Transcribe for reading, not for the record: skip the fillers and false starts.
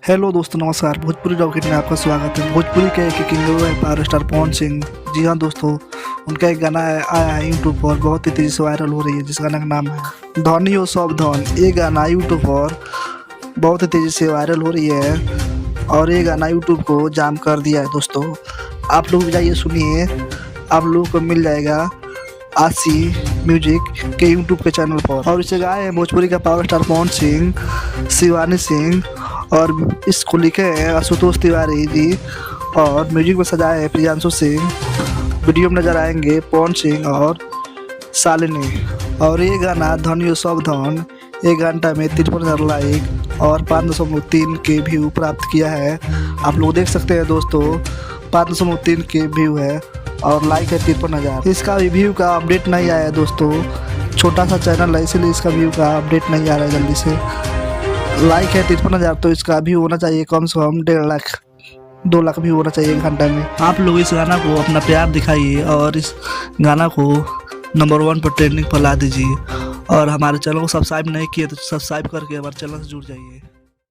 Hello दोस्तों, नमस्कार। Bhojpuri rocket में आपका स्वागत है। भोजपुरी के एक king power star Pawan Singh, जी हाँ दोस्तों, उनका एक गाना आया है यूट्यूब पर, बहुत ही तेज़ी से वायरल हो रही है, जिस गाना का नाम है धनी हो सब धन। ये गाना यूट्यूब पर बहुत ही तेज़ी से वायरल हो रही है और ये गाना यूट्यूब को जाम कर दिया है दोस्तों। आप लोग जाइए सुनिए, आप लोगों को मिल जाएगा आशी म्यूजिक के यूट्यूब के चैनल पर। और इसे गाए हैं भोजपुरी का पावर स्टार पवन सिंह, शिवानी सिंह, और इसको लिखे हैं आशुतोष तिवारी जी, और म्यूजिक में सजाए हैं प्रियांशु सिंह। वीडियो में नजर आएंगे पवन सिंह और शालिनी। और ये गाना धनी हो सब धन 1 घंटा में 53,000 लाइक और 5.3 के व्यू प्राप्त किया है। आप लोग देख सकते हैं दोस्तों, 5.3 के व्यू है और लाइक है 53,000। इसका व्यू का अपडेट नहीं आया है दोस्तों, छोटा सा चैनल है इसलिए इसका व्यू का अपडेट नहीं आ रहा है जल्दी से। लाइक है 53,000, तो इसका व्यू होना चाहिए कम से कम 1.5 लाख 2 लाख व्यू होना चाहिए 1 घंटे में। आप लोग इस गाना को अपना प्यार दिखाइए और इस गाना को नंबर 1 पर ट्रेंडिंग पर ला दीजिए। और हमारे चैनल को सब्सक्राइब नहीं किए तो सब्सक्राइब करके हमारे चैनल से जुड़ जाइए।